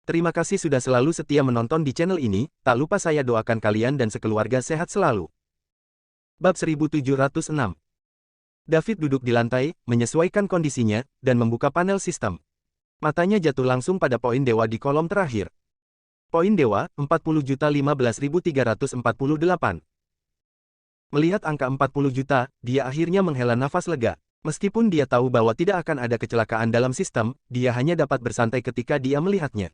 Terima kasih sudah selalu setia menonton di channel ini, tak lupa saya doakan kalian dan sekeluarga sehat selalu. Bab 1706. David duduk di lantai, menyesuaikan kondisinya, dan membuka panel sistem. Matanya jatuh langsung pada poin dewa di kolom terakhir. Poin dewa, 40.015.348. Melihat angka 40 juta, dia akhirnya menghela nafas lega. Meskipun dia tahu bahwa tidak akan ada kecelakaan dalam sistem, dia hanya dapat bersantai ketika dia melihatnya.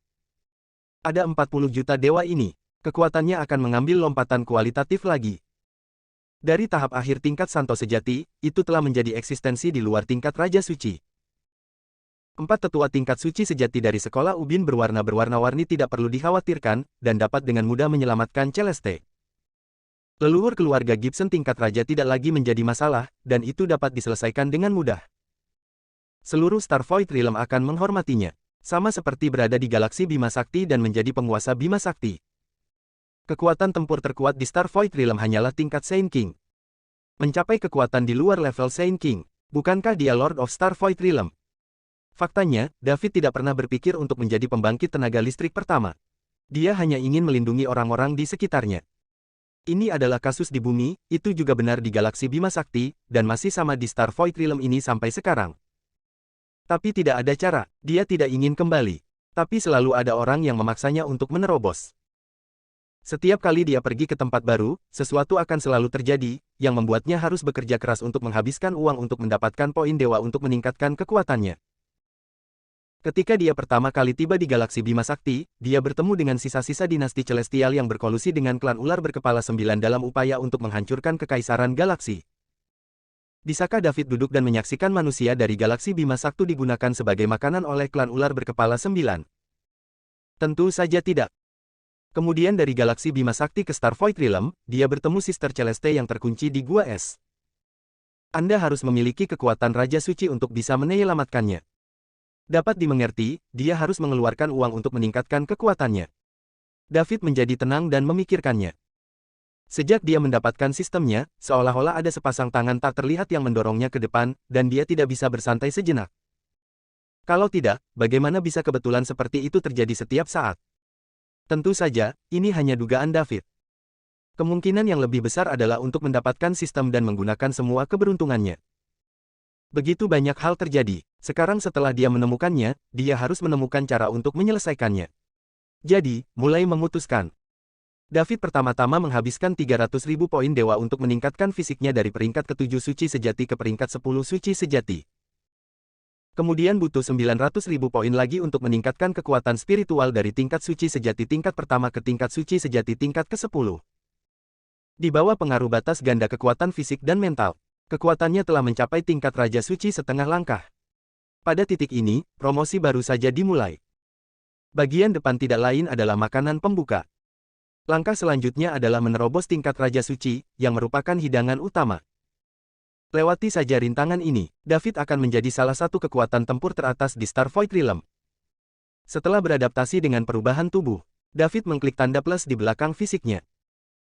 Ada 40 juta dewa ini, kekuatannya akan mengambil lompatan kualitatif lagi. Dari tahap akhir tingkat Santo sejati, itu telah menjadi eksistensi di luar tingkat Raja Suci. 4 tetua tingkat suci sejati dari sekolah Ubin berwarna-warni tidak perlu dikhawatirkan, dan dapat dengan mudah menyelamatkan Celeste. Leluhur keluarga Gibson tingkat raja tidak lagi menjadi masalah, dan itu dapat diselesaikan dengan mudah. Seluruh Starvoid Realm akan menghormatinya. Sama seperti berada di galaksi Bima Sakti dan menjadi penguasa Bima Sakti. Kekuatan tempur terkuat di Starvoid Realm hanyalah tingkat Saint King. Mencapai kekuatan di luar level Saint King, bukankah dia Lord of Starvoid Realm? Faktanya, David tidak pernah berpikir untuk menjadi pembangkit tenaga listrik pertama. Dia hanya ingin melindungi orang-orang di sekitarnya. Ini adalah kasus di bumi, itu juga benar di galaksi Bima Sakti, dan masih sama di Starvoid Realm ini sampai sekarang. Tapi tidak ada cara, dia tidak ingin kembali. Tapi selalu ada orang yang memaksanya untuk menerobos. Setiap kali dia pergi ke tempat baru, sesuatu akan selalu terjadi, yang membuatnya harus bekerja keras untuk menghabiskan uang untuk mendapatkan poin dewa untuk meningkatkan kekuatannya. Ketika dia pertama kali tiba di galaksi Bima Sakti, dia bertemu dengan sisa-sisa dinasti Celestial yang berkolusi dengan klan ular berkepala 9 dalam upaya untuk menghancurkan kekaisaran galaksi. Bisakah David duduk dan menyaksikan manusia dari galaksi Bima Sakti digunakan sebagai makanan oleh klan ular berkepala 9? Tentu saja tidak. Kemudian dari galaksi Bima Sakti ke Starvoid Realm, dia bertemu Sister Celeste yang terkunci di Gua Es. Anda harus memiliki kekuatan Raja Suci untuk bisa menyelamatkannya. Dapat dimengerti, dia harus mengeluarkan uang untuk meningkatkan kekuatannya. David menjadi tenang dan memikirkannya. Sejak dia mendapatkan sistemnya, seolah-olah ada sepasang tangan tak terlihat yang mendorongnya ke depan, dan dia tidak bisa bersantai sejenak. Kalau tidak, bagaimana bisa kebetulan seperti itu terjadi setiap saat? Tentu saja, ini hanya dugaan David. Kemungkinan yang lebih besar adalah untuk mendapatkan sistem dan menggunakan semua keberuntungannya. Begitu banyak hal terjadi. Sekarang setelah dia menemukannya, dia harus menemukan cara untuk menyelesaikannya. Jadi, mulai memutuskan. David pertama-tama menghabiskan 300.000 poin dewa untuk meningkatkan fisiknya dari peringkat ke-7 suci sejati ke peringkat 10 suci sejati. Kemudian butuh 900.000 poin lagi untuk meningkatkan kekuatan spiritual dari tingkat suci sejati tingkat pertama ke tingkat suci sejati tingkat ke-10. Di bawah pengaruh batas ganda kekuatan fisik dan mental, kekuatannya telah mencapai tingkat Raja Suci setengah langkah. Pada titik ini, promosi baru saja dimulai. Bagian depan tidak lain adalah makanan pembuka. Langkah selanjutnya adalah menerobos tingkat Raja Suci, yang merupakan hidangan utama. Lewati saja rintangan ini, David akan menjadi salah satu kekuatan tempur teratas di Starvoid Realm. Setelah beradaptasi dengan perubahan tubuh, David mengklik tanda plus di belakang fisiknya.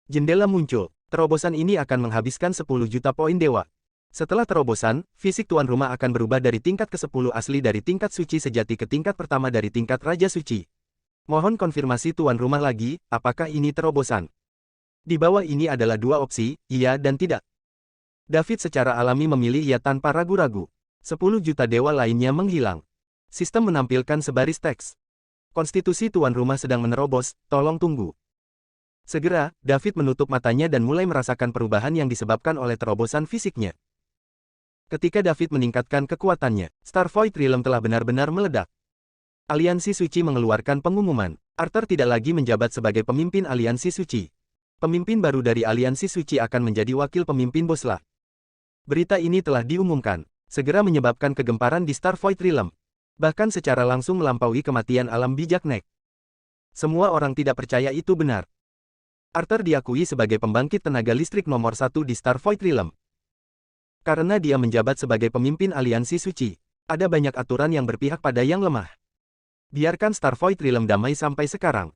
Jendela muncul, terobosan ini akan menghabiskan 10 juta poin dewa. Setelah terobosan, fisik tuan rumah akan berubah dari tingkat ke-10 asli dari tingkat suci sejati ke tingkat pertama dari tingkat Raja Suci. Mohon konfirmasi tuan rumah lagi, apakah ini terobosan? Di bawah ini adalah dua opsi, iya dan tidak. David secara alami memilih iya tanpa ragu-ragu. 10 juta dewa lainnya menghilang. Sistem menampilkan sebaris teks. Konstitusi tuan rumah sedang menerobos, tolong tunggu. Segera, David menutup matanya dan mulai merasakan perubahan yang disebabkan oleh terobosan fisiknya. Ketika David meningkatkan kekuatannya, Starvoid Realm telah benar-benar meledak. Aliansi Suci mengeluarkan pengumuman. Arthur tidak lagi menjabat sebagai pemimpin Aliansi Suci. Pemimpin baru dari Aliansi Suci akan menjadi wakil pemimpin Bosla. Berita ini telah diumumkan, segera menyebabkan kegemparan di Starvoid Realm. Bahkan secara langsung melampaui kematian alam bijak Nek. Semua orang tidak percaya itu benar. Arthur diakui sebagai pembangkit tenaga listrik nomor 1 di Starvoid Realm. Karena dia menjabat sebagai pemimpin Aliansi Suci, ada banyak aturan yang berpihak pada yang lemah. Biarkan Starvoid Realm damai sampai sekarang.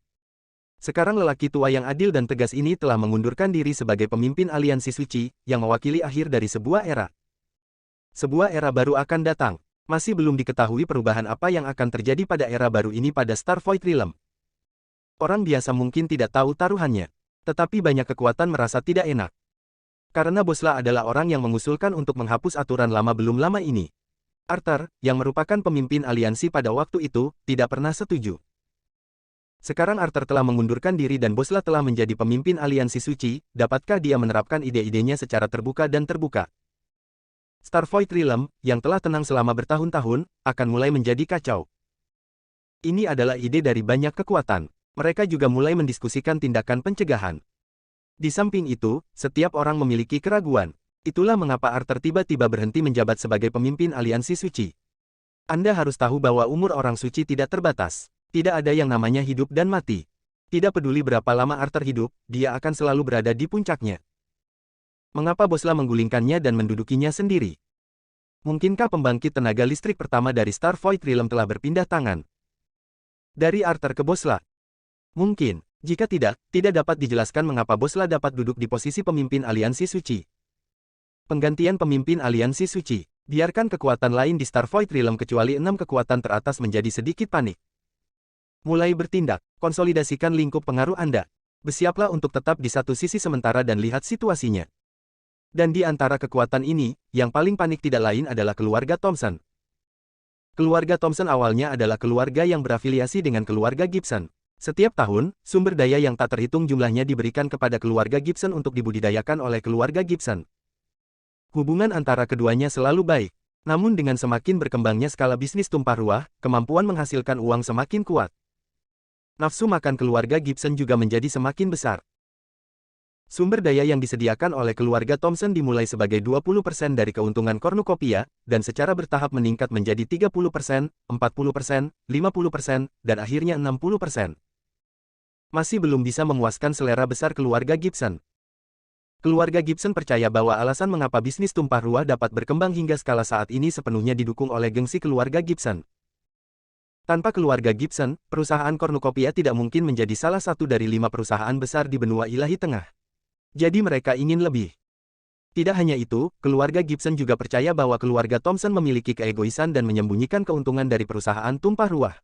Sekarang lelaki tua yang adil dan tegas ini telah mengundurkan diri sebagai pemimpin Aliansi Suci, yang mewakili akhir dari sebuah era. Sebuah era baru akan datang. Masih belum diketahui perubahan apa yang akan terjadi pada era baru ini pada Star Void Realm. Orang biasa mungkin tidak tahu taruhannya, tetapi banyak kekuatan merasa tidak enak. Karena Bosla adalah orang yang mengusulkan untuk menghapus aturan lama belum lama ini. Arthur, yang merupakan pemimpin aliansi pada waktu itu, tidak pernah setuju. Sekarang Arthur telah mengundurkan diri dan Bosla telah menjadi pemimpin aliansi suci, dapatkah dia menerapkan ide-idenya secara terbuka dan terbuka? Star Void Realm, yang telah tenang selama bertahun-tahun, akan mulai menjadi kacau. Ini adalah ide dari banyak kekuatan. Mereka juga mulai mendiskusikan tindakan pencegahan. Di samping itu, setiap orang memiliki keraguan. Itulah mengapa Arthur tiba-tiba berhenti menjabat sebagai pemimpin aliansi suci. Anda harus tahu bahwa umur orang suci tidak terbatas. Tidak ada yang namanya hidup dan mati. Tidak peduli berapa lama Arthur hidup, dia akan selalu berada di puncaknya. Mengapa Bosla menggulingkannya dan mendudukinya sendiri? Mungkinkah pembangkit tenaga listrik pertama dari Star Void Realm telah berpindah tangan? Dari Arthur ke Bosla? Mungkin. Jika tidak dapat dijelaskan mengapa Bosla dapat duduk di posisi pemimpin aliansi suci. Penggantian pemimpin aliansi suci. Biarkan kekuatan lain di Star Void Realm kecuali 6 kekuatan teratas menjadi sedikit panik. Mulai bertindak, konsolidasikan lingkup pengaruh Anda. Bersiaplah untuk tetap di satu sisi sementara dan lihat situasinya. Dan di antara kekuatan ini, yang paling panik tidak lain adalah keluarga Thompson. Keluarga Thompson awalnya adalah keluarga yang berafiliasi dengan keluarga Gibson. Setiap tahun, sumber daya yang tak terhitung jumlahnya diberikan kepada keluarga Gibson untuk dibudidayakan oleh keluarga Gibson. Hubungan antara keduanya selalu baik. Namun dengan semakin berkembangnya skala bisnis tumpah ruah, kemampuan menghasilkan uang semakin kuat. Nafsu makan keluarga Gibson juga menjadi semakin besar. Sumber daya yang disediakan oleh keluarga Thompson dimulai sebagai 20% dari keuntungan kornukopiah, dan secara bertahap meningkat menjadi 30%, 40%, 50%, dan akhirnya 60%. Masih belum bisa memuaskan selera besar keluarga Gibson. Keluarga Gibson percaya bahwa alasan mengapa bisnis tumpah ruah dapat berkembang hingga skala saat ini sepenuhnya didukung oleh gengsi keluarga Gibson. Tanpa keluarga Gibson, perusahaan kornukopiah tidak mungkin menjadi salah satu dari 5 perusahaan besar di benua ilahi tengah. Jadi mereka ingin lebih. Tidak hanya itu, keluarga Gibson juga percaya bahwa keluarga Thompson memiliki keegoisan dan menyembunyikan keuntungan dari perusahaan tumpah ruah.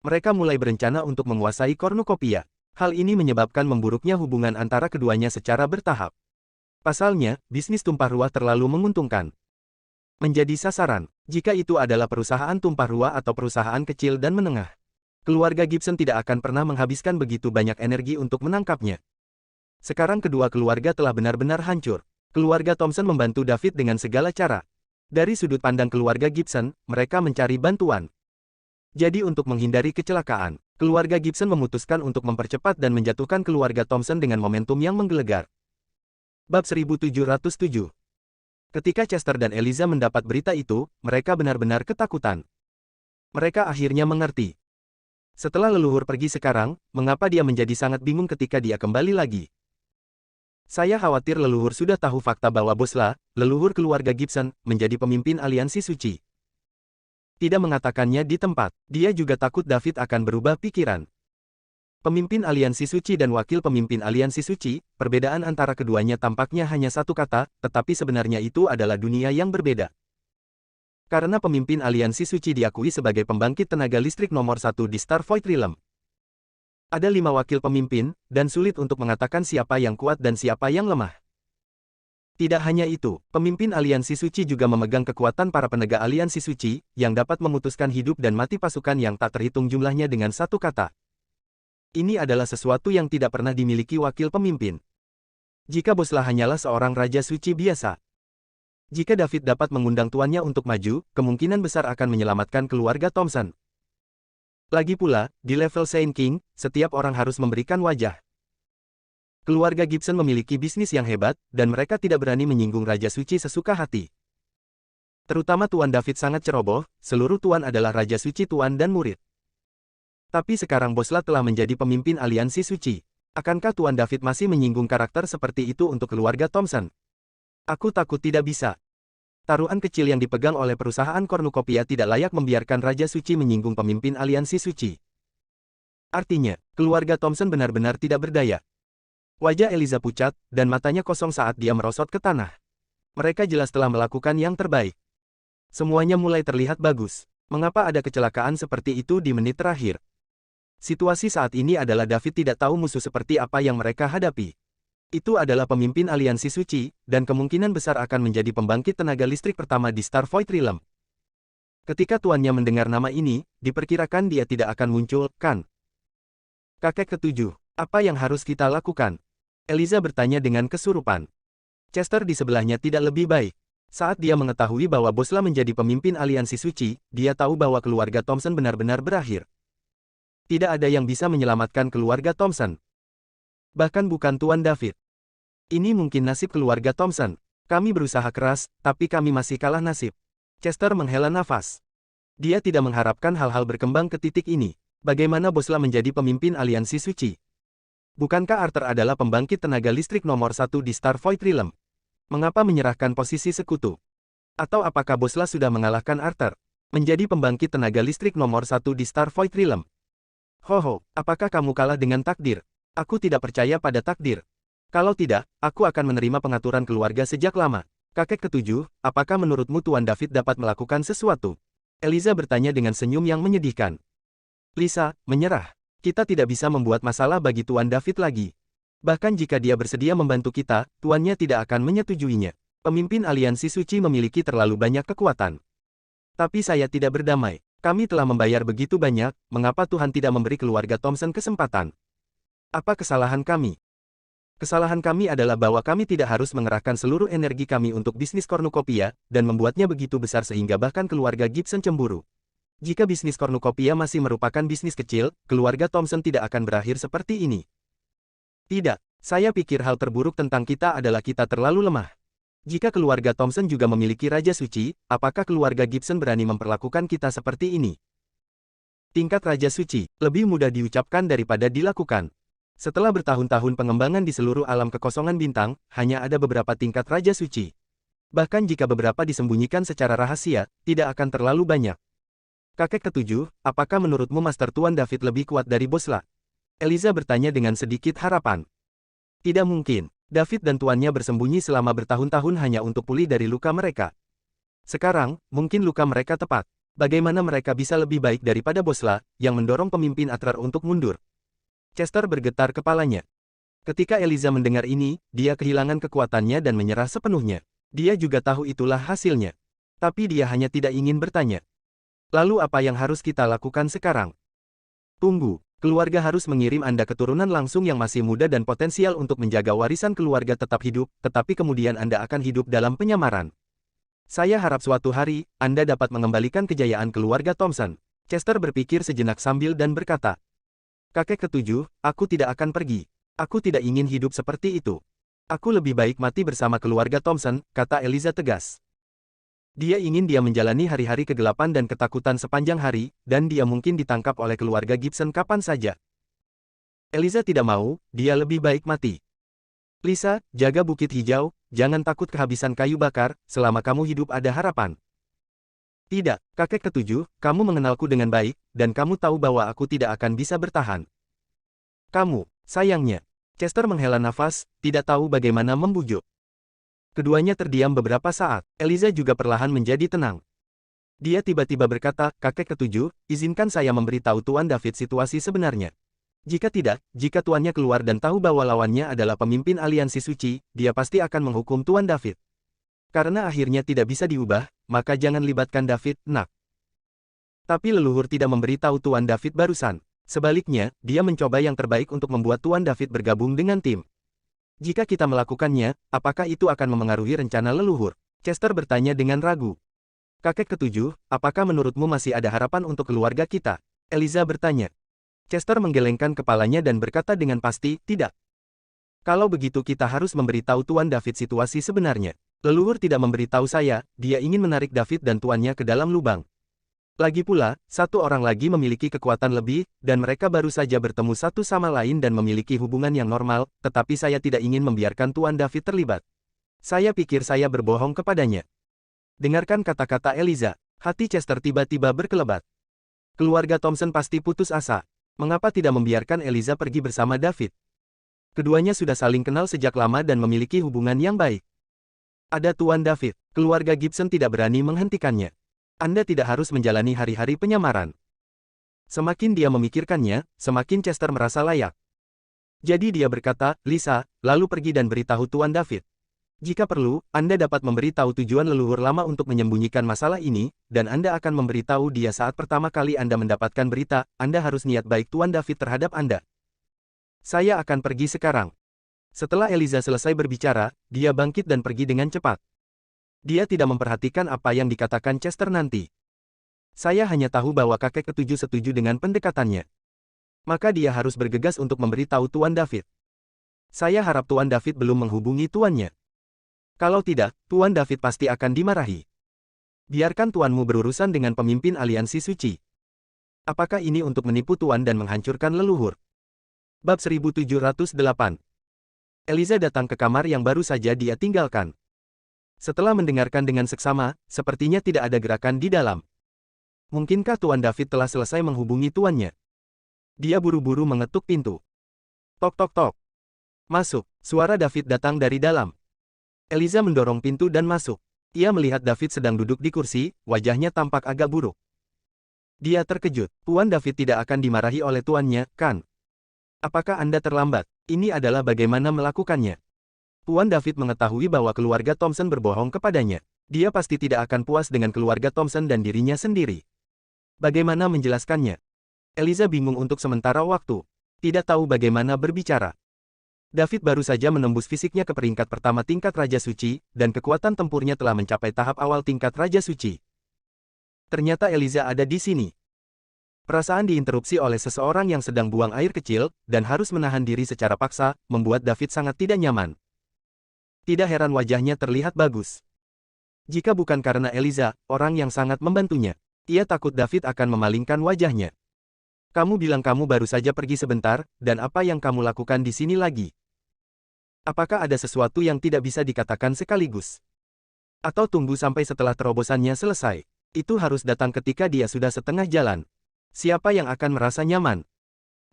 Mereka mulai berencana untuk menguasai kornukopiah. Hal ini menyebabkan memburuknya hubungan antara keduanya secara bertahap. Pasalnya, bisnis tumpah ruah terlalu menguntungkan. Menjadi sasaran, jika itu adalah perusahaan tumpah ruah atau perusahaan kecil dan menengah. Keluarga Gibson tidak akan pernah menghabiskan begitu banyak energi untuk menangkapnya. Sekarang kedua keluarga telah benar-benar hancur. Keluarga Thompson membantu David dengan segala cara. Dari sudut pandang keluarga Gibson, mereka mencari bantuan. Jadi untuk menghindari kecelakaan, keluarga Gibson memutuskan untuk mempercepat dan menjatuhkan keluarga Thompson dengan momentum yang menggelegar. Bab 1707. Ketika Chester dan Eliza mendapat berita itu, mereka benar-benar ketakutan. Mereka akhirnya mengerti. Setelah leluhur pergi sekarang, mengapa dia menjadi sangat bingung ketika dia kembali lagi? Saya khawatir leluhur sudah tahu fakta bahwa Bosla, leluhur keluarga Gibson, menjadi pemimpin aliansi suci. Tidak mengatakannya di tempat, dia juga takut David akan berubah pikiran. Pemimpin aliansi suci dan wakil pemimpin aliansi suci, perbedaan antara keduanya tampaknya hanya satu kata, tetapi sebenarnya itu adalah dunia yang berbeda. Karena pemimpin aliansi suci diakui sebagai pembangkit tenaga listrik nomor 1 di Star Void Realm. Ada 5 wakil pemimpin, dan sulit untuk mengatakan siapa yang kuat dan siapa yang lemah. Tidak hanya itu, pemimpin aliansi suci juga memegang kekuatan para penegak aliansi suci, yang dapat memutuskan hidup dan mati pasukan yang tak terhitung jumlahnya dengan satu kata. Ini adalah sesuatu yang tidak pernah dimiliki wakil pemimpin. Jika Bosla hanyalah seorang raja suci biasa. Jika David dapat mengundang tuannya untuk maju, kemungkinan besar akan menyelamatkan keluarga Thompson. Lagi pula, di level Saint King, setiap orang harus memberikan wajah. Keluarga Gibson memiliki bisnis yang hebat, dan mereka tidak berani menyinggung Raja Suci sesuka hati. Terutama Tuan David sangat ceroboh, seluruh Tuan adalah Raja Suci Tuan dan murid. Tapi sekarang Bosla telah menjadi pemimpin aliansi suci. Akankah Tuan David masih menyinggung karakter seperti itu untuk keluarga Thompson? Aku takut tidak bisa. Taruhan kecil yang dipegang oleh perusahaan kornukopiah tidak layak membiarkan Raja Suci menyinggung pemimpin aliansi suci. Artinya, keluarga Thompson benar-benar tidak berdaya. Wajah Eliza pucat, dan matanya kosong saat dia merosot ke tanah. Mereka jelas telah melakukan yang terbaik. Semuanya mulai terlihat bagus. Mengapa ada kecelakaan seperti itu di menit terakhir? Situasi saat ini adalah David tidak tahu musuh seperti apa yang mereka hadapi. Itu adalah pemimpin aliansi suci, dan kemungkinan besar akan menjadi pembangkit tenaga listrik pertama di Star Void Realm. Ketika tuannya mendengar nama ini, diperkirakan dia tidak akan muncul, kan? Kakek ketujuh, apa yang harus kita lakukan? Eliza bertanya dengan kesurupan. Chester di sebelahnya tidak lebih baik. Saat dia mengetahui bahwa Bosla menjadi pemimpin aliansi suci, dia tahu bahwa keluarga Thompson benar-benar berakhir. Tidak ada yang bisa menyelamatkan keluarga Thompson. Bahkan bukan Tuan David. Ini mungkin nasib keluarga Thompson. Kami berusaha keras, tapi kami masih kalah nasib. Chester menghela nafas. Dia tidak mengharapkan hal-hal berkembang ke titik ini. Bagaimana Bosla menjadi pemimpin aliansi suci? Bukankah Arthur adalah pembangkit tenaga listrik nomor 1 di Star Void Realm? Mengapa menyerahkan posisi sekutu? Atau apakah Bosla sudah mengalahkan Arthur? Menjadi pembangkit tenaga listrik nomor 1 di Star Void Realm? Hoho, apakah kamu kalah dengan takdir? Aku tidak percaya pada takdir. Kalau tidak, aku akan menerima pengaturan keluarga sejak lama. Kakek ketujuh, apakah menurutmu Tuan David dapat melakukan sesuatu? Eliza bertanya dengan senyum yang menyedihkan. Lisa, menyerah. Kita tidak bisa membuat masalah bagi Tuan David lagi. Bahkan jika dia bersedia membantu kita, tuannya tidak akan menyetujuinya. Pemimpin aliansi suci memiliki terlalu banyak kekuatan. Tapi saya tidak berdamai. Kami telah membayar begitu banyak, mengapa Tuhan tidak memberi keluarga Thompson kesempatan? Apa kesalahan kami? Kesalahan kami adalah bahwa kami tidak harus mengerahkan seluruh energi kami untuk bisnis kornukopia, dan membuatnya begitu besar sehingga bahkan keluarga Gibson cemburu. Jika bisnis kornukopia masih merupakan bisnis kecil, keluarga Thompson tidak akan berakhir seperti ini. Tidak, saya pikir hal terburuk tentang kita adalah kita terlalu lemah. Jika keluarga Thompson juga memiliki Raja Suci, apakah keluarga Gibson berani memperlakukan kita seperti ini? Tingkat Raja Suci, lebih mudah diucapkan daripada dilakukan. Setelah bertahun-tahun pengembangan di seluruh alam kekosongan bintang, hanya ada beberapa tingkat Raja Suci. Bahkan jika beberapa disembunyikan secara rahasia, tidak akan terlalu banyak. Kakek ketujuh, apakah menurutmu Master Tuan David lebih kuat dari Bosla? Eliza bertanya dengan sedikit harapan. Tidak mungkin. David dan tuannya bersembunyi selama bertahun-tahun hanya untuk pulih dari luka mereka. Sekarang, mungkin luka mereka tepat. Bagaimana mereka bisa lebih baik daripada Bosla, yang mendorong pemimpin Atrar untuk mundur? Chester bergetar kepalanya. Ketika Eliza mendengar ini, dia kehilangan kekuatannya dan menyerah sepenuhnya. Dia juga tahu itulah hasilnya. Tapi dia hanya tidak ingin bertanya. Lalu apa yang harus kita lakukan sekarang? Tunggu. Keluarga harus mengirim Anda keturunan langsung yang masih muda dan potensial untuk menjaga warisan keluarga tetap hidup, tetapi kemudian Anda akan hidup dalam penyamaran. Saya harap suatu hari, Anda dapat mengembalikan kejayaan keluarga Thompson. Chester berpikir sejenak sambil dan berkata, Kakek ketujuh, aku tidak akan pergi. Aku tidak ingin hidup seperti itu. Aku lebih baik mati bersama keluarga Thompson, kata Eliza tegas. Dia ingin dia menjalani hari-hari kegelapan dan ketakutan sepanjang hari, dan dia mungkin ditangkap oleh keluarga Gibson kapan saja. Eliza tidak mau, dia lebih baik mati. Lisa, jaga Bukit Hijau, jangan takut kehabisan kayu bakar, selama kamu hidup ada harapan. Tidak, kakek ketujuh, kamu mengenalku dengan baik, dan kamu tahu bahwa aku tidak akan bisa bertahan. Kamu, sayangnya. Chester menghela nafas, tidak tahu bagaimana membujuk. Keduanya terdiam beberapa saat. Eliza juga perlahan menjadi tenang. Dia tiba-tiba berkata, kakek ketujuh, izinkan saya memberitahu Tuan David situasi sebenarnya. Jika tidak, jika tuannya keluar dan tahu bahwa lawannya adalah pemimpin aliansi suci, dia pasti akan menghukum Tuan David. Karena akhirnya tidak bisa diubah, maka jangan libatkan David, nak. Tapi leluhur tidak memberitahu Tuan David barusan. Sebaliknya, dia mencoba yang terbaik untuk membuat Tuan David bergabung dengan tim. Jika kita melakukannya, apakah itu akan memengaruhi rencana leluhur? Chester bertanya dengan ragu. Kakek ketujuh, apakah menurutmu masih ada harapan untuk keluarga kita? Eliza bertanya. Chester menggelengkan kepalanya dan berkata dengan pasti, tidak. Kalau begitu kita harus memberitahu Tuan David situasi sebenarnya. Leluhur tidak memberitahu saya, dia ingin menarik David dan tuannya ke dalam lubang. Lagi pula, satu orang lagi memiliki kekuatan lebih, dan mereka baru saja bertemu satu sama lain dan memiliki hubungan yang normal, tetapi saya tidak ingin membiarkan Tuan David terlibat. Saya pikir saya berbohong kepadanya. Dengarkan kata-kata Eliza, hati Chester tiba-tiba berkelebat. Keluarga Thompson pasti putus asa. Mengapa tidak membiarkan Eliza pergi bersama David? Keduanya sudah saling kenal sejak lama dan memiliki hubungan yang baik. Ada Tuan David, keluarga Gibson tidak berani menghentikannya. Anda tidak harus menjalani hari-hari penyamaran. Semakin dia memikirkannya, semakin Chester merasa layak. Jadi dia berkata, Lisa, lalu pergi dan beritahu Tuan David. Jika perlu, Anda dapat memberitahu tujuan leluhur lama untuk menyembunyikan masalah ini, dan Anda akan memberitahu dia saat pertama kali Anda mendapatkan berita, Anda harus niat baik Tuan David terhadap Anda. Saya akan pergi sekarang. Setelah Eliza selesai berbicara, dia bangkit dan pergi dengan cepat. Dia tidak memperhatikan apa yang dikatakan Chester nanti. Saya hanya tahu bahwa kakek ketujuh setuju dengan pendekatannya. Maka dia harus bergegas untuk memberitahu Tuan David. Saya harap Tuan David belum menghubungi tuannya. Kalau tidak, Tuan David pasti akan dimarahi. Biarkan tuanmu berurusan dengan pemimpin aliansi suci. Apakah ini untuk menipu tuan dan menghancurkan leluhur? Bab 1708. Eliza datang ke kamar yang baru saja dia tinggalkan. Setelah mendengarkan dengan seksama, sepertinya tidak ada gerakan di dalam. Mungkinkah Tuan David telah selesai menghubungi tuannya? Dia buru-buru mengetuk pintu. Tok tok tok. Masuk, suara David datang dari dalam. Eliza mendorong pintu dan masuk. Ia melihat David sedang duduk di kursi, wajahnya tampak agak buruk. Dia terkejut. Tuan David tidak akan dimarahi oleh tuannya, kan? Apakah Anda terlambat? Ini adalah bagaimana melakukannya. Tuan David mengetahui bahwa keluarga Thompson berbohong kepadanya. Dia pasti tidak akan puas dengan keluarga Thompson dan dirinya sendiri. Bagaimana menjelaskannya? Eliza bingung untuk sementara waktu. Tidak tahu bagaimana berbicara. David baru saja menembus fisiknya ke peringkat pertama tingkat Raja Suci, dan kekuatan tempurnya telah mencapai tahap awal tingkat Raja Suci. Ternyata Eliza ada di sini. Perasaan diinterupsi oleh seseorang yang sedang buang air kecil, dan harus menahan diri secara paksa, membuat David sangat tidak nyaman. Tidak heran wajahnya terlihat bagus. Jika bukan karena Eliza, orang yang sangat membantunya, ia takut David akan memalingkan wajahnya. Kamu bilang kamu baru saja pergi sebentar, dan apa yang kamu lakukan di sini lagi? Apakah ada sesuatu yang tidak bisa dikatakan sekaligus? Atau tunggu sampai setelah terobosannya selesai? Itu harus datang ketika dia sudah setengah jalan. Siapa yang akan merasa nyaman?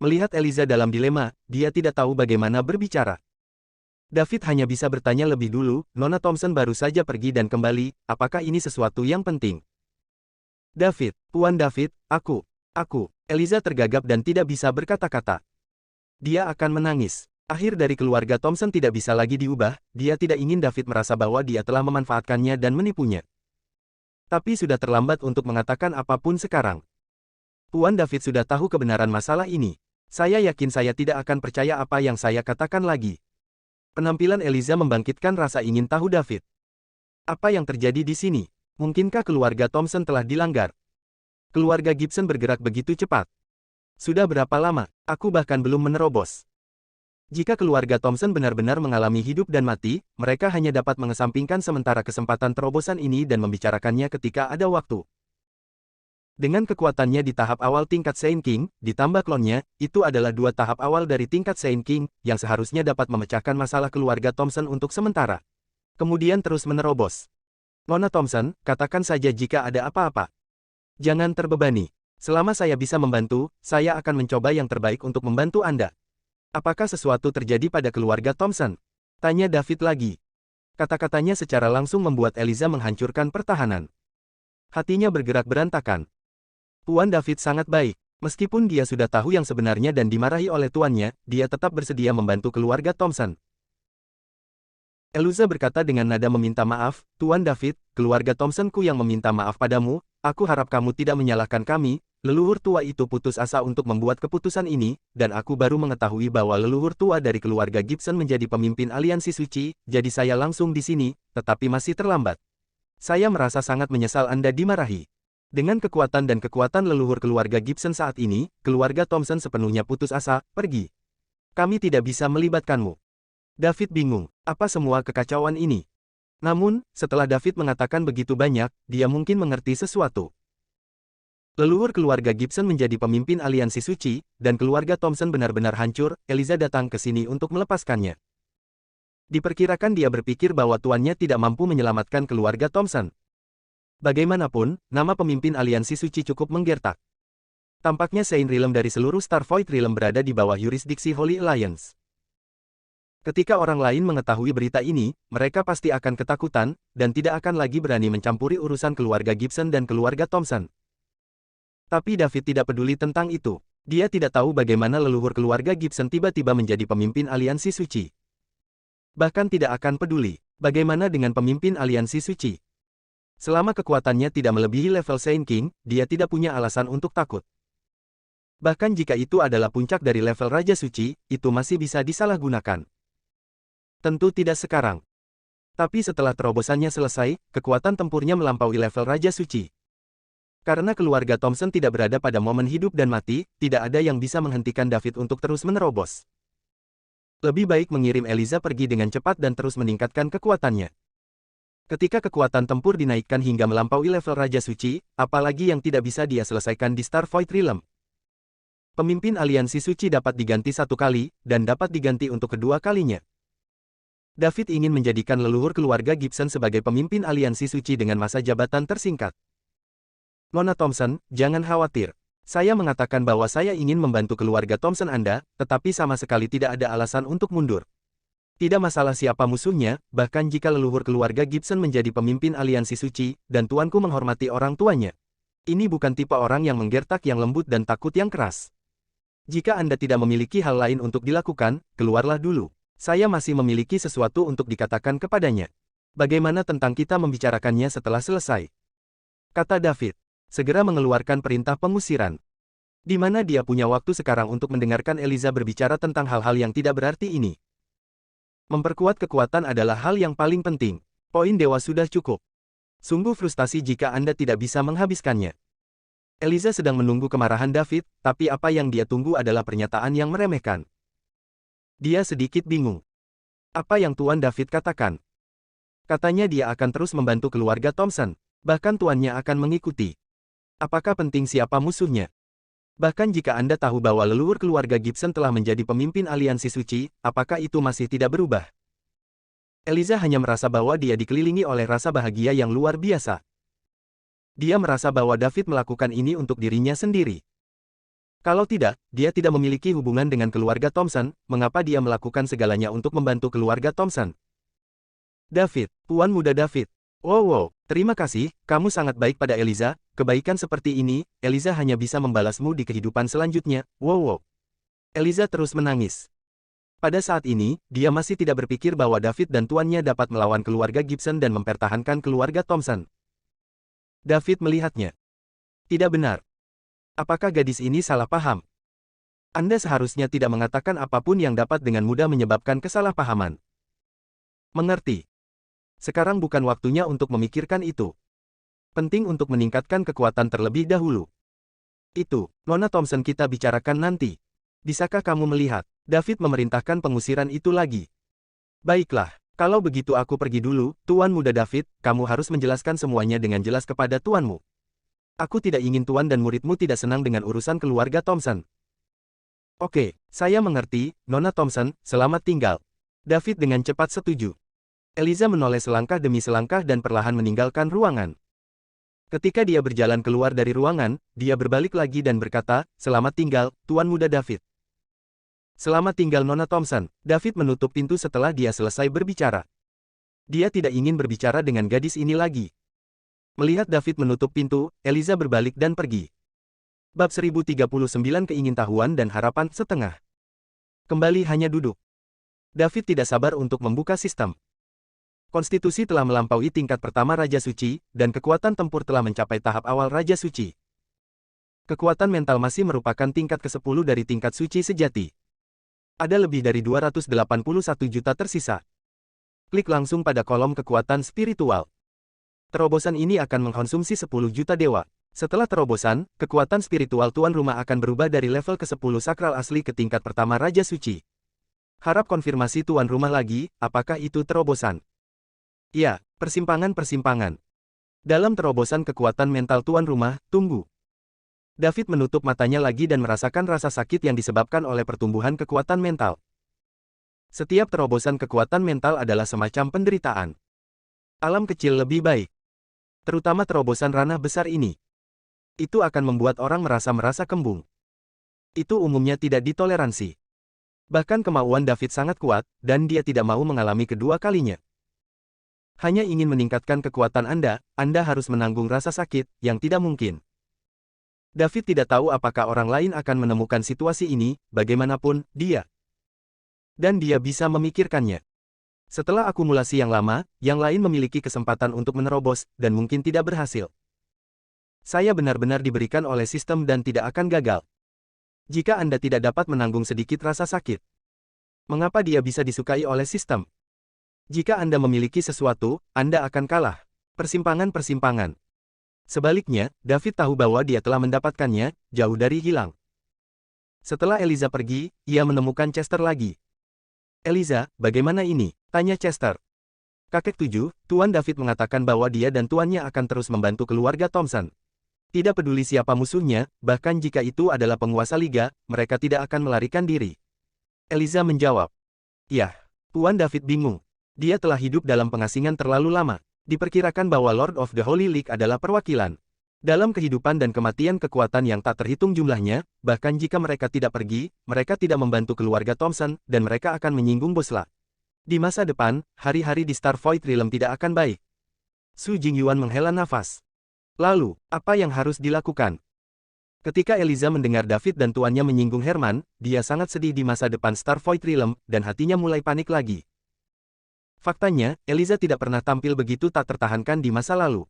Melihat Eliza dalam dilema, dia tidak tahu bagaimana berbicara. David hanya bisa bertanya lebih dulu, Nona Thompson baru saja pergi dan kembali, apakah ini sesuatu yang penting? David, Tuan David, aku. Eliza tergagap dan tidak bisa berkata-kata. Dia akan menangis. Akhir dari keluarga Thompson tidak bisa lagi diubah, dia tidak ingin David merasa bahwa dia telah memanfaatkannya dan menipunya. Tapi sudah terlambat untuk mengatakan apapun sekarang. Tuan David sudah tahu kebenaran masalah ini. Saya yakin saya tidak akan percaya apa yang saya katakan lagi. Penampilan Eliza membangkitkan rasa ingin tahu David. Apa yang terjadi di sini? Mungkinkah keluarga Thompson telah dilanggar? Keluarga Gibson bergerak begitu cepat. Sudah berapa lama? Aku bahkan belum menerobos. Jika keluarga Thompson benar-benar mengalami hidup dan mati, mereka hanya dapat mengesampingkan sementara kesempatan terobosan ini dan membicarakannya ketika ada waktu. Dengan kekuatannya di tahap awal tingkat Saint King, ditambah klonnya, itu adalah dua tahap awal dari tingkat Saint King, yang seharusnya dapat memecahkan masalah keluarga Thompson untuk sementara. Kemudian terus menerobos. Nona Thompson, katakan saja jika ada apa-apa. Jangan terbebani. Selama saya bisa membantu, saya akan mencoba yang terbaik untuk membantu Anda. Apakah sesuatu terjadi pada keluarga Thompson? Tanya David lagi. Kata-katanya secara langsung membuat Eliza menghancurkan pertahanan. Hatinya bergerak berantakan. Tuan David sangat baik. Meskipun dia sudah tahu yang sebenarnya dan dimarahi oleh tuannya, dia tetap bersedia membantu keluarga Thompson. Eliza berkata dengan nada meminta maaf, Tuan David, keluarga Thompsonku yang meminta maaf padamu, aku harap kamu tidak menyalahkan kami, leluhur tua itu putus asa untuk membuat keputusan ini, dan aku baru mengetahui bahwa leluhur tua dari keluarga Gibson menjadi pemimpin aliansi suci, jadi saya langsung di sini, tetapi masih terlambat. Saya merasa sangat menyesal Anda dimarahi. Dengan kekuatan dan kekuatan leluhur keluarga Gibson saat ini, keluarga Thompson sepenuhnya putus asa, pergi. Kami tidak bisa melibatkanmu. David bingung, apa semua kekacauan ini? Namun, setelah David mengatakan begitu banyak, dia mungkin mengerti sesuatu. Leluhur keluarga Gibson menjadi pemimpin aliansi suci, dan keluarga Thompson benar-benar hancur, Eliza datang ke sini untuk melepaskannya. Diperkirakan dia berpikir bahwa tuannya tidak mampu menyelamatkan keluarga Thompson. Bagaimanapun, nama pemimpin aliansi suci cukup menggertak. Tampaknya Saint Realm dari seluruh Starvoid Realm berada di bawah yurisdiksi Holy Alliance. Ketika orang lain mengetahui berita ini, mereka pasti akan ketakutan, dan tidak akan lagi berani mencampuri urusan keluarga Gibson dan keluarga Thompson. Tapi David tidak peduli tentang itu. Dia tidak tahu bagaimana leluhur keluarga Gibson tiba-tiba menjadi pemimpin aliansi suci. Bahkan tidak akan peduli, bagaimana dengan pemimpin aliansi suci. Selama kekuatannya tidak melebihi level Saint King, dia tidak punya alasan untuk takut. Bahkan jika itu adalah puncak dari level Raja Suci, itu masih bisa disalahgunakan. Tentu tidak sekarang. Tapi setelah terobosannya selesai, kekuatan tempurnya melampaui level Raja Suci. Karena keluarga Thompson tidak berada pada momen hidup dan mati, tidak ada yang bisa menghentikan David untuk terus menerobos. Lebih baik mengirim Eliza pergi dengan cepat dan terus meningkatkan kekuatannya. Ketika kekuatan tempur dinaikkan hingga melampaui level Raja Suci, apalagi yang tidak bisa dia selesaikan di Star Void Realm. Pemimpin aliansi suci dapat diganti satu kali, dan dapat diganti untuk kedua kalinya. David ingin menjadikan leluhur keluarga Gibson sebagai pemimpin aliansi suci dengan masa jabatan tersingkat. Nona Thompson, jangan khawatir. Saya mengatakan bahwa saya ingin membantu keluarga Thompson Anda, tetapi sama sekali tidak ada alasan untuk mundur. Tidak masalah siapa musuhnya, bahkan jika leluhur keluarga Gibson menjadi pemimpin aliansi suci, dan tuanku menghormati orang tuanya. Ini bukan tipe orang yang menggertak yang lembut dan takut yang keras. Jika Anda tidak memiliki hal lain untuk dilakukan, keluarlah dulu. Saya masih memiliki sesuatu untuk dikatakan kepadanya. Bagaimana tentang kita membicarakannya setelah selesai? Kata David, segera mengeluarkan perintah pengusiran. Di mana dia punya waktu sekarang untuk mendengarkan Eliza berbicara tentang hal-hal yang tidak berarti ini. Memperkuat kekuatan adalah hal yang paling penting. Poin dewa sudah cukup. Sungguh frustasi jika Anda tidak bisa menghabiskannya. Eliza sedang menunggu kemarahan David, tapi apa yang dia tunggu adalah pernyataan yang meremehkan. Dia sedikit bingung. Apa yang Tuan David katakan? Katanya dia akan terus membantu keluarga Thompson. Bahkan tuannya akan mengikuti. Apakah penting siapa musuhnya? Bahkan jika Anda tahu bahwa leluhur keluarga Gibson telah menjadi pemimpin aliansi suci, apakah itu masih tidak berubah? Eliza hanya merasa bahwa dia dikelilingi oleh rasa bahagia yang luar biasa. Dia merasa bahwa David melakukan ini untuk dirinya sendiri. Kalau tidak, dia tidak memiliki hubungan dengan keluarga Thompson, mengapa dia melakukan segalanya untuk membantu keluarga Thompson? David, Tuan Muda David. Wow, terima kasih, kamu sangat baik pada Eliza. Kebaikan seperti ini, Eliza hanya bisa membalasmu di kehidupan selanjutnya. Wow. Eliza terus menangis. Pada saat ini, dia masih tidak berpikir bahwa David dan tuannya dapat melawan keluarga Gibson dan mempertahankan keluarga Thompson. David melihatnya. Tidak benar. Apakah gadis ini salah paham? Anda seharusnya tidak mengatakan apapun yang dapat dengan mudah menyebabkan kesalahpahaman. Mengerti. Sekarang bukan waktunya untuk memikirkan itu. Penting untuk meningkatkan kekuatan terlebih dahulu. Itu, Nona Thompson kita bicarakan nanti. Bisakah kamu melihat? David memerintahkan pengusiran itu lagi. Baiklah, kalau begitu aku pergi dulu, Tuan Muda David, kamu harus menjelaskan semuanya dengan jelas kepada tuanmu. Aku tidak ingin tuan dan muridmu tidak senang dengan urusan keluarga Thompson. Oke, saya mengerti, Nona Thompson, selamat tinggal. David dengan cepat setuju. Eliza menoleh selangkah demi selangkah dan perlahan meninggalkan ruangan. Ketika dia berjalan keluar dari ruangan, dia berbalik lagi dan berkata, selamat tinggal, Tuan Muda David. Selamat tinggal Nona Thompson. David menutup pintu setelah dia selesai berbicara. Dia tidak ingin berbicara dengan gadis ini lagi. Melihat David menutup pintu, Eliza berbalik dan pergi. Bab 1039 Keingintahuan dan Harapan Setengah. Kembali hanya duduk. David tidak sabar untuk membuka sistem. Konstitusi telah melampaui tingkat pertama Raja Suci, dan kekuatan tempur telah mencapai tahap awal Raja Suci. Kekuatan mental masih merupakan tingkat ke-10 dari tingkat suci sejati. Ada lebih dari 281 juta tersisa. Klik langsung pada kolom kekuatan spiritual. Terobosan ini akan mengkonsumsi 10 juta dewa. Setelah terobosan, kekuatan spiritual tuan rumah akan berubah dari level ke-10 sakral asli ke tingkat pertama Raja Suci. Harap konfirmasi tuan rumah lagi, apakah itu terobosan? Ya, persimpangan-persimpangan. Dalam terobosan kekuatan mental tuan rumah, tunggu. David menutup matanya lagi dan merasakan rasa sakit yang disebabkan oleh pertumbuhan kekuatan mental. Setiap terobosan kekuatan mental adalah semacam penderitaan. Alam kecil lebih baik. Terutama terobosan ranah besar ini. Itu akan membuat orang merasa kembung. Itu umumnya tidak ditoleransi. Bahkan kemauan David sangat kuat, dan dia tidak mau mengalami kedua kalinya. Hanya ingin meningkatkan kekuatan Anda harus menanggung rasa sakit, yang tidak mungkin. David tidak tahu apakah orang lain akan menemukan situasi ini, bagaimanapun, dia. Dan dia bisa memikirkannya. Setelah akumulasi yang lama, yang lain memiliki kesempatan untuk menerobos, dan mungkin tidak berhasil. Saya benar-benar diberikan oleh sistem dan tidak akan gagal. Jika Anda tidak dapat menanggung sedikit rasa sakit, mengapa dia bisa disukai oleh sistem? Jika Anda memiliki sesuatu, Anda akan kalah. Persimpangan-persimpangan. Sebaliknya, David tahu bahwa dia telah mendapatkannya, jauh dari hilang. Setelah Eliza pergi, ia menemukan Chester lagi. "Eliza, bagaimana ini?" tanya Chester. "Kakek 7, Tuan David mengatakan bahwa dia dan tuannya akan terus membantu keluarga Thompson. Tidak peduli siapa musuhnya, bahkan jika itu adalah penguasa liga, mereka tidak akan melarikan diri." Eliza menjawab. "Yah." Tuan David bingung. Dia telah hidup dalam pengasingan terlalu lama. Diperkirakan bahwa Lord of the Holy League adalah perwakilan. Dalam kehidupan dan kematian kekuatan yang tak terhitung jumlahnya, bahkan jika mereka tidak pergi, mereka tidak membantu keluarga Thompson, dan mereka akan menyinggung Bosla. Di masa depan, hari-hari di Star Void Realm tidak akan baik. Su Jingyuan menghela nafas. Lalu, apa yang harus dilakukan? Ketika Eliza mendengar David dan tuannya menyinggung Herman, dia sangat sedih di masa depan Star Void Realm, dan hatinya mulai panik lagi. Faktanya, Eliza tidak pernah tampil begitu tak tertahankan di masa lalu.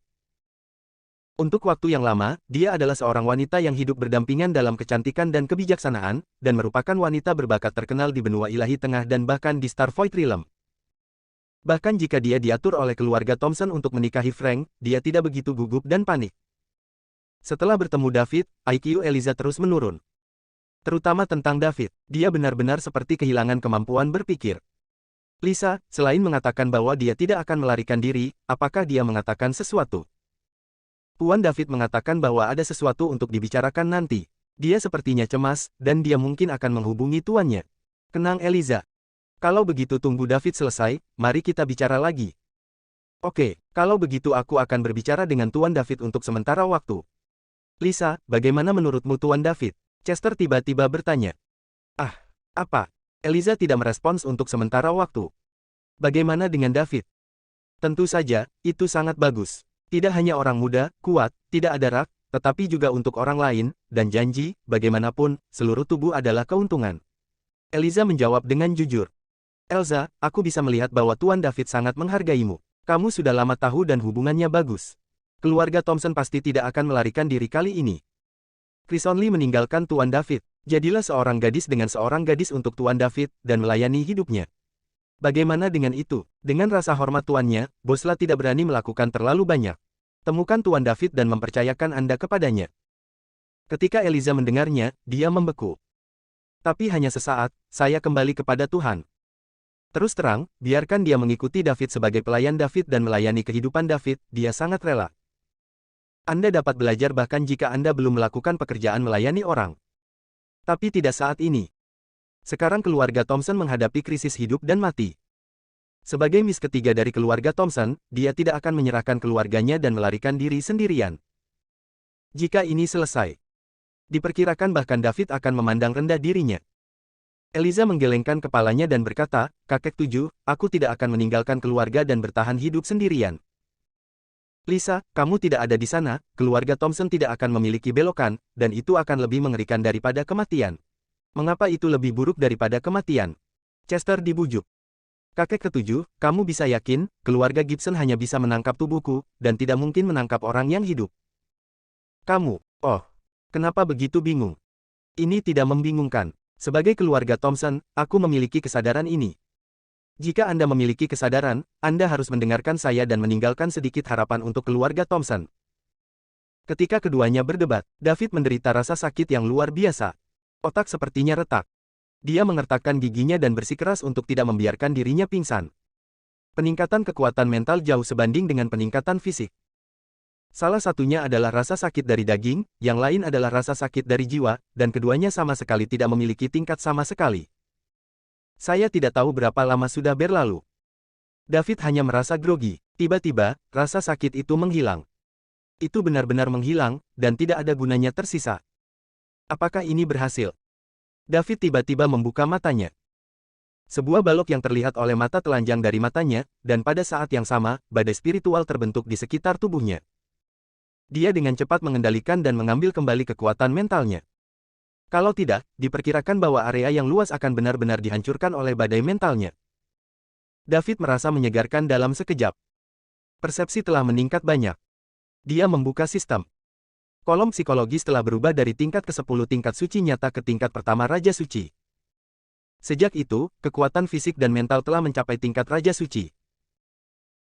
Untuk waktu yang lama, dia adalah seorang wanita yang hidup berdampingan dalam kecantikan dan kebijaksanaan, dan merupakan wanita berbakat terkenal di benua ilahi tengah dan bahkan di Star Void Realm. Bahkan jika dia diatur oleh keluarga Thompson untuk menikahi Frank, dia tidak begitu gugup dan panik. Setelah bertemu David, IQ Eliza terus menurun. Terutama tentang David, dia benar-benar seperti kehilangan kemampuan berpikir. Lisa, selain mengatakan bahwa dia tidak akan melarikan diri, apakah dia mengatakan sesuatu? Tuan David mengatakan bahwa ada sesuatu untuk dibicarakan nanti. Dia sepertinya cemas, dan dia mungkin akan menghubungi tuannya. Tenang Eliza. Kalau begitu tunggu David selesai, mari kita bicara lagi. Oke, kalau begitu aku akan berbicara dengan Tuan David untuk sementara waktu. Lisa, bagaimana menurutmu Tuan David? Chester tiba-tiba bertanya. Ah, apa? Eliza tidak merespons untuk sementara waktu. Bagaimana dengan David? Tentu saja, itu sangat bagus. Tidak hanya orang muda, kuat, tidak ada rak, tetapi juga untuk orang lain, dan janji, bagaimanapun, seluruh tubuh adalah keuntungan. Eliza menjawab dengan jujur. Elsa, aku bisa melihat bahwa Tuan David sangat menghargaimu. Kamu sudah lama tahu dan hubungannya bagus. Keluarga Thompson pasti tidak akan melarikan diri kali ini. Chris Only meninggalkan Tuan David. Jadilah seorang gadis dengan seorang gadis untuk Tuan David, dan melayani hidupnya. Bagaimana dengan itu? Dengan rasa hormat tuannya, Bosla tidak berani melakukan terlalu banyak. Temukan Tuan David dan mempercayakan Anda kepadanya. Ketika Eliza mendengarnya, dia membeku. Tapi hanya sesaat, saya kembali kepada Tuhan. Terus terang, biarkan dia mengikuti David sebagai pelayan David dan melayani kehidupan David, dia sangat rela. Anda dapat belajar bahkan jika Anda belum melakukan pekerjaan melayani orang. Tapi tidak saat ini. Sekarang keluarga Thompson menghadapi krisis hidup dan mati. Sebagai Miss ketiga dari keluarga Thompson, dia tidak akan menyerahkan keluarganya dan melarikan diri sendirian. Jika ini selesai, diperkirakan bahkan David akan memandang rendah dirinya. Eliza menggelengkan kepalanya dan berkata, Kakek 7, aku tidak akan meninggalkan keluarga dan bertahan hidup sendirian. Lisa, kamu tidak ada di sana, keluarga Thompson tidak akan memiliki belokan, dan itu akan lebih mengerikan daripada kematian. Mengapa itu lebih buruk daripada kematian? Chester dibujuk. Kakek ketujuh, kamu bisa yakin, keluarga Gibson hanya bisa menangkap tubuhku, dan tidak mungkin menangkap orang yang hidup. Kamu, oh, kenapa begitu bingung? Ini tidak membingungkan. Sebagai keluarga Thompson, aku memiliki kesadaran ini. Jika Anda memiliki kesadaran, Anda harus mendengarkan saya dan meninggalkan sedikit harapan untuk keluarga Thompson. Ketika keduanya berdebat, David menderita rasa sakit yang luar biasa. Otak sepertinya retak. Dia mengertakkan giginya dan bersikeras untuk tidak membiarkan dirinya pingsan. Peningkatan kekuatan mental jauh sebanding dengan peningkatan fisik. Salah satunya adalah rasa sakit dari daging, yang lain adalah rasa sakit dari jiwa, dan keduanya sama sekali tidak memiliki tingkat sama sekali. Saya tidak tahu berapa lama sudah berlalu. David hanya merasa grogi. Tiba-tiba, rasa sakit itu menghilang. Itu benar-benar menghilang, dan tidak ada gunanya tersisa. Apakah ini berhasil? David tiba-tiba membuka matanya. Sebuah balok yang terlihat oleh mata telanjang dari matanya, dan pada saat yang sama, badai spiritual terbentuk di sekitar tubuhnya. Dia dengan cepat mengendalikan dan mengambil kembali kekuatan mentalnya. Kalau tidak, diperkirakan bahwa area yang luas akan benar-benar dihancurkan oleh badai mentalnya. David merasa menyegarkan dalam sekejap. Persepsi telah meningkat banyak. Dia membuka sistem. Kolom psikologis telah berubah dari tingkat ke-10 tingkat suci nyata ke tingkat pertama Raja Suci. Sejak itu, kekuatan fisik dan mental telah mencapai tingkat Raja Suci.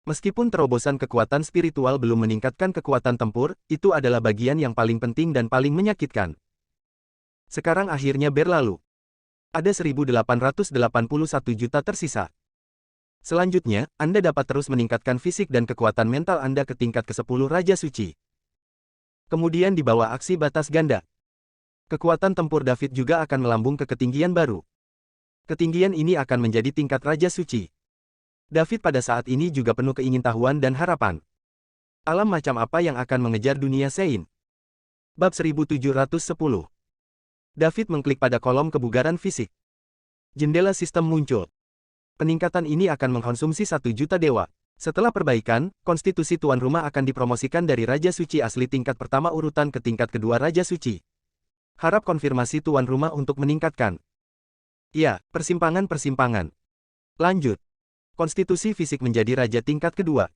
Meskipun terobosan kekuatan spiritual belum meningkatkan kekuatan tempur, itu adalah bagian yang paling penting dan paling menyakitkan. Sekarang akhirnya berlalu. Ada 1.881 juta tersisa. Selanjutnya, Anda dapat terus meningkatkan fisik dan kekuatan mental Anda ke tingkat ke-10 Raja Suci. Kemudian di bawah aksi batas ganda. Kekuatan tempur David juga akan melambung ke ketinggian baru. Ketinggian ini akan menjadi tingkat Raja Suci. David pada saat ini juga penuh keingintahuan dan harapan. Alam macam apa yang akan mengejar dunia Sein? Bab 1710. David mengklik pada kolom kebugaran fisik. Jendela sistem muncul. Peningkatan ini akan mengkonsumsi 1 juta dewa. Setelah perbaikan, konstitusi tuan rumah akan dipromosikan dari Raja Suci asli tingkat pertama urutan ke tingkat kedua Raja Suci. Harap konfirmasi tuan rumah untuk meningkatkan. Ya, persimpangan-persimpangan. Lanjut. Konstitusi fisik menjadi raja tingkat kedua.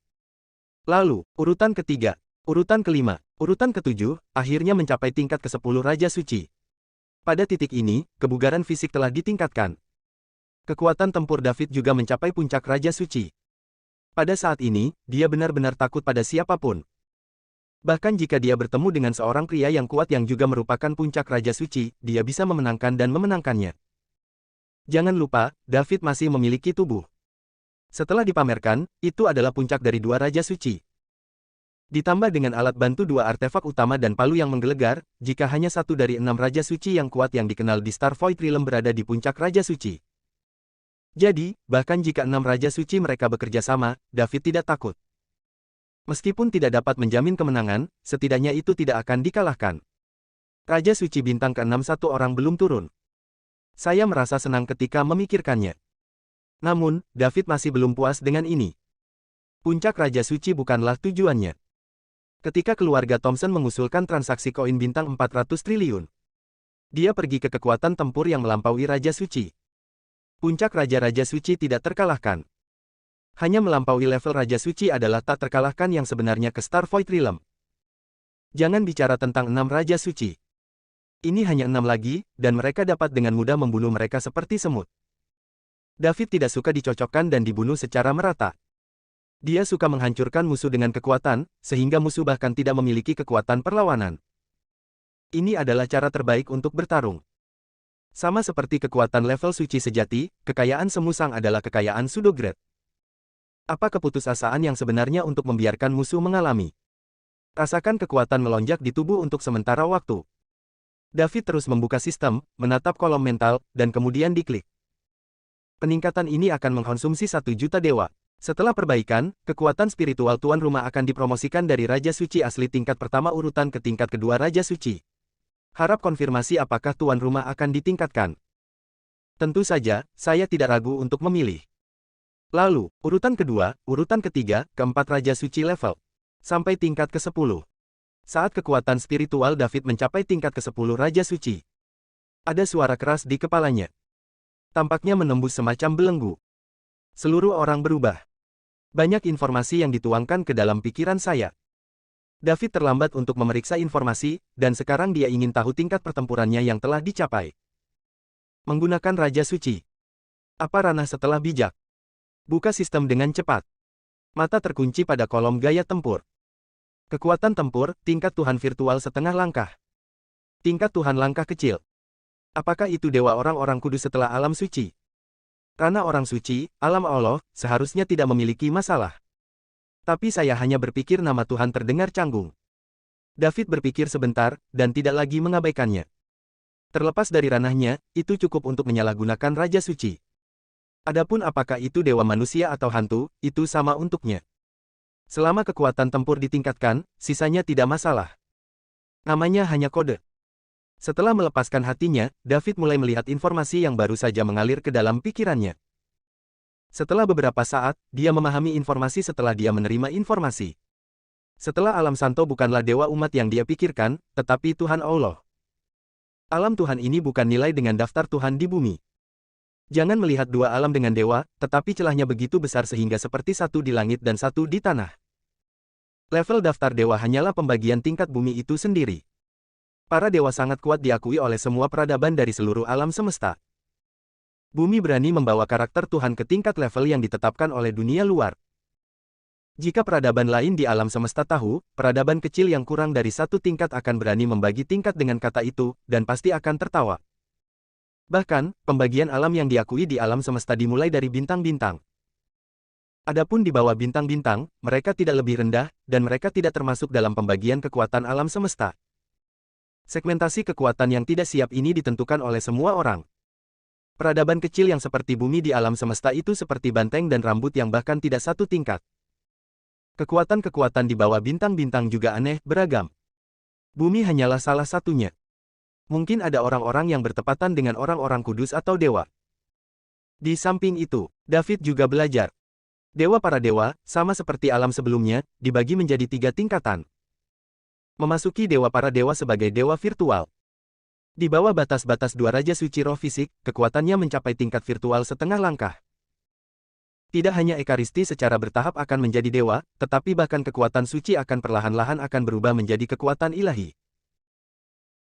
Lalu, urutan ketiga, urutan kelima, urutan ketujuh, akhirnya mencapai tingkat ke-10 Raja Suci. Pada titik ini, kebugaran fisik telah ditingkatkan. Kekuatan tempur David juga mencapai puncak Raja Suci. Pada saat ini, dia benar-benar takut pada siapapun. Bahkan jika dia bertemu dengan seorang pria yang kuat yang juga merupakan puncak Raja Suci, dia bisa memenangkan dan memenangkannya. Jangan lupa, David masih memiliki tubuh. Setelah dipamerkan, itu adalah puncak dari 2 Raja Suci. Ditambah dengan alat bantu 2 artefak utama dan palu yang menggelegar, jika hanya 1 dari 6 Raja Suci yang kuat yang dikenal di Star Void Realm berada di puncak Raja Suci. Jadi, bahkan jika 6 Raja Suci mereka bekerja sama, David tidak takut. Meskipun tidak dapat menjamin kemenangan, setidaknya itu tidak akan dikalahkan. Raja Suci bintang ke-6 satu orang belum turun. Saya merasa senang ketika memikirkannya. Namun, David masih belum puas dengan ini. Puncak Raja Suci bukanlah tujuannya. Ketika keluarga Thompson mengusulkan transaksi koin bintang 400 triliun, dia pergi ke kekuatan tempur yang melampaui Raja Suci. Puncak Raja-Raja Suci tidak terkalahkan. Hanya melampaui level Raja Suci adalah tak terkalahkan yang sebenarnya ke Star Void Realm. Jangan bicara tentang 6 Raja Suci. Ini hanya 6 lagi, dan mereka dapat dengan mudah membunuh mereka seperti semut. David tidak suka dicocokkan dan dibunuh secara merata. Dia suka menghancurkan musuh dengan kekuatan, sehingga musuh bahkan tidak memiliki kekuatan perlawanan. Ini adalah cara terbaik untuk bertarung. Sama seperti kekuatan level suci sejati, kekayaan semusang adalah kekayaan pseudo-grade. Apa keputusasaan yang sebenarnya untuk membiarkan musuh mengalami? Rasakan kekuatan melonjak di tubuh untuk sementara waktu. David terus membuka sistem, menatap kolom mental, dan kemudian diklik. Peningkatan ini akan mengkonsumsi 1 juta dewa. Setelah perbaikan, kekuatan spiritual tuan rumah akan dipromosikan dari Raja Suci asli tingkat pertama urutan ke tingkat kedua Raja Suci. Harap konfirmasi apakah tuan rumah akan ditingkatkan. Tentu saja, saya tidak ragu untuk memilih. Lalu, urutan kedua, urutan ketiga, keempat Raja Suci level. Sampai tingkat ke-10. Saat kekuatan spiritual David mencapai tingkat ke-10 Raja Suci, ada suara keras di kepalanya. Tampaknya menembus semacam belenggu. Seluruh orang berubah. Banyak informasi yang dituangkan ke dalam pikiran saya. David terlambat untuk memeriksa informasi, dan sekarang dia ingin tahu tingkat pertempurannya yang telah dicapai. Menggunakan Raja Suci. Apa ranah setelah bijak? Buka sistem dengan cepat. Mata terkunci pada kolom gaya tempur. Kekuatan tempur, tingkat Tuhan virtual setengah langkah. Tingkat Tuhan langkah kecil. Apakah itu dewa orang-orang kudus setelah alam suci? Ranah orang suci, alam Allah, seharusnya tidak memiliki masalah. Tapi saya hanya berpikir nama Tuhan terdengar canggung. David berpikir sebentar, dan tidak lagi mengabaikannya. Terlepas dari ranahnya, itu cukup untuk menyalahgunakan Raja Suci. Adapun apakah itu dewa manusia atau hantu, itu sama untuknya. Selama kekuatan tempur ditingkatkan, sisanya tidak masalah. Namanya hanya kode. Setelah melepaskan hatinya, David mulai melihat informasi yang baru saja mengalir ke dalam pikirannya. Setelah beberapa saat, dia memahami informasi setelah dia menerima informasi. Setelah alam Santo bukanlah dewa umat yang dia pikirkan, tetapi Tuhan Allah. Alam Tuhan ini bukan nilai dengan daftar Tuhan di bumi. Jangan melihat dua alam dengan dewa, tetapi celahnya begitu besar sehingga seperti satu di langit dan satu di tanah. Level daftar dewa hanyalah pembagian tingkat bumi itu sendiri. Para dewa sangat kuat diakui oleh semua peradaban dari seluruh alam semesta. Bumi berani membawa karakter Tuhan ke tingkat level yang ditetapkan oleh dunia luar. Jika peradaban lain di alam semesta tahu, peradaban kecil yang kurang dari satu tingkat akan berani membagi tingkat dengan kata itu, dan pasti akan tertawa. Bahkan, pembagian alam yang diakui di alam semesta dimulai dari bintang-bintang. Adapun di bawah bintang-bintang, mereka tidak lebih rendah, dan mereka tidak termasuk dalam pembagian kekuatan alam semesta. Segmentasi kekuatan yang tidak siap ini ditentukan oleh semua orang. Peradaban kecil yang seperti bumi di alam semesta itu seperti banteng dan rambut yang bahkan tidak satu tingkat. Kekuatan-kekuatan di bawah bintang-bintang juga aneh, beragam. Bumi hanyalah salah satunya. Mungkin ada orang-orang yang bertepatan dengan orang-orang kudus atau dewa. Di samping itu, David juga belajar. Dewa para dewa, sama seperti alam sebelumnya, dibagi menjadi 3 tingkatan. Memasuki dewa para dewa sebagai dewa virtual. Di bawah batas-batas 2 raja suci roh fisik, kekuatannya mencapai tingkat virtual setengah langkah. Tidak hanya Ekaristi secara bertahap akan menjadi dewa, tetapi bahkan kekuatan suci akan perlahan-lahan akan berubah menjadi kekuatan ilahi.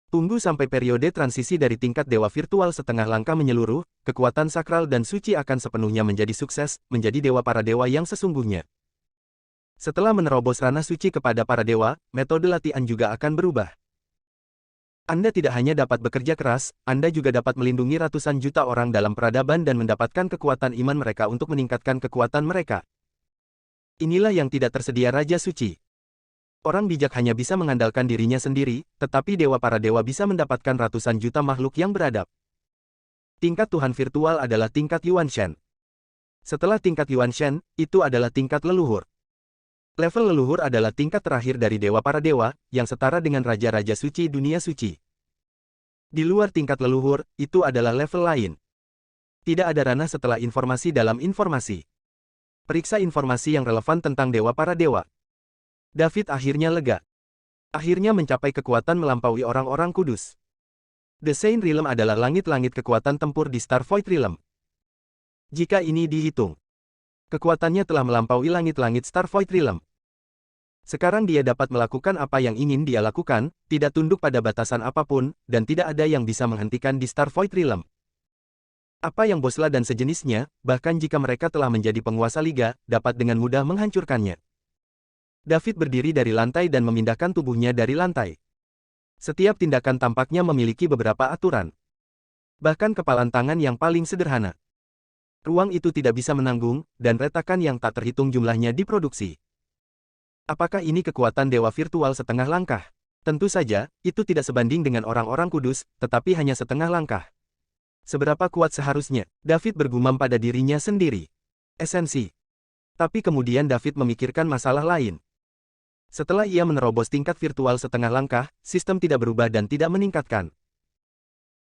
Tunggu sampai periode transisi dari tingkat dewa virtual setengah langkah menyeluruh, kekuatan sakral dan suci akan sepenuhnya menjadi sukses, menjadi dewa para dewa yang sesungguhnya. Setelah menerobos ranah suci kepada para dewa, metode latihan juga akan berubah. Anda tidak hanya dapat bekerja keras, Anda juga dapat melindungi ratusan juta orang dalam peradaban dan mendapatkan kekuatan iman mereka untuk meningkatkan kekuatan mereka. Inilah yang tidak tersedia Raja Suci. Orang bijak hanya bisa mengandalkan dirinya sendiri, tetapi dewa para dewa bisa mendapatkan ratusan juta makhluk yang beradab. Tingkat Tuhan virtual adalah tingkat Yuan Shen. Setelah tingkat Yuan Shen, itu adalah tingkat leluhur. Level leluhur adalah tingkat terakhir dari dewa para dewa, yang setara dengan raja-raja suci dunia suci. Di luar tingkat leluhur, itu adalah level lain. Tidak ada ranah setelah informasi dalam informasi. Periksa informasi yang relevan tentang dewa para dewa. David akhirnya lega. Akhirnya mencapai kekuatan melampaui orang-orang kudus. The Saint Realm adalah langit-langit kekuatan tempur di Starvoid Realm. Jika ini dihitung, kekuatannya telah melampaui langit-langit Starvoid Realm. Sekarang dia dapat melakukan apa yang ingin dia lakukan, tidak tunduk pada batasan apapun, dan tidak ada yang bisa menghentikan di Starvoid Realm. Apa yang Bosla dan sejenisnya, bahkan jika mereka telah menjadi penguasa liga, dapat dengan mudah menghancurkannya. David berdiri dari lantai dan memindahkan tubuhnya dari lantai. Setiap tindakan tampaknya memiliki beberapa aturan. Bahkan kepalan tangan yang paling sederhana. Ruang itu tidak bisa menanggung, dan retakan yang tak terhitung jumlahnya diproduksi. Apakah ini kekuatan dewa virtual setengah langkah? Tentu saja, itu tidak sebanding dengan orang-orang kudus, tetapi hanya setengah langkah. Seberapa kuat seharusnya? David bergumam pada dirinya sendiri. Esensi. Tapi kemudian David memikirkan masalah lain. Setelah ia menerobos tingkat virtual setengah langkah, sistem tidak berubah dan tidak meningkatkan.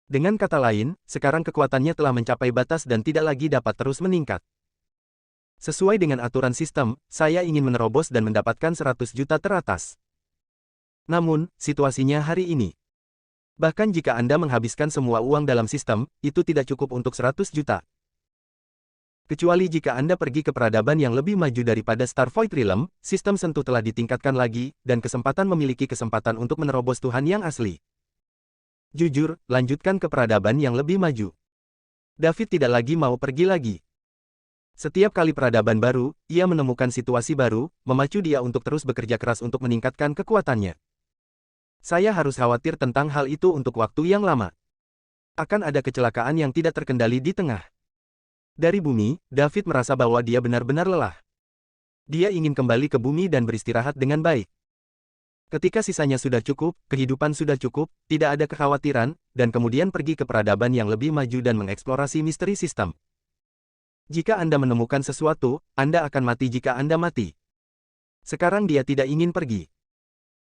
Dengan kata lain, sekarang kekuatannya telah mencapai batas dan tidak lagi dapat terus meningkat. Sesuai dengan aturan sistem, saya ingin menerobos dan mendapatkan 100 juta teratas. Namun, situasinya hari ini. Bahkan jika Anda menghabiskan semua uang dalam sistem, itu tidak cukup untuk 100 juta. Kecuali jika Anda pergi ke peradaban yang lebih maju daripada Starvoid Realm, sistem sentuh telah ditingkatkan lagi, dan kesempatan memiliki kesempatan untuk menerobos Tuhan yang asli. Jujur, lanjutkan ke peradaban yang lebih maju. David tidak lagi mau pergi lagi. Setiap kali peradaban baru, ia menemukan situasi baru, memacu dia untuk terus bekerja keras untuk meningkatkan kekuatannya. Saya harus khawatir tentang hal itu untuk waktu yang lama. Akan ada kecelakaan yang tidak terkendali di tengah. Dari bumi, David merasa bahwa dia benar-benar lelah. Dia ingin kembali ke bumi dan beristirahat dengan baik. Ketika sisanya sudah cukup, kehidupan sudah cukup, tidak ada kekhawatiran, dan kemudian pergi ke peradaban yang lebih maju dan mengeksplorasi misteri sistem. Jika Anda menemukan sesuatu, Anda akan mati jika Anda mati. Sekarang dia tidak ingin pergi.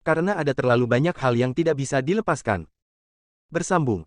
Karena ada terlalu banyak hal yang tidak bisa dilepaskan. Bersambung.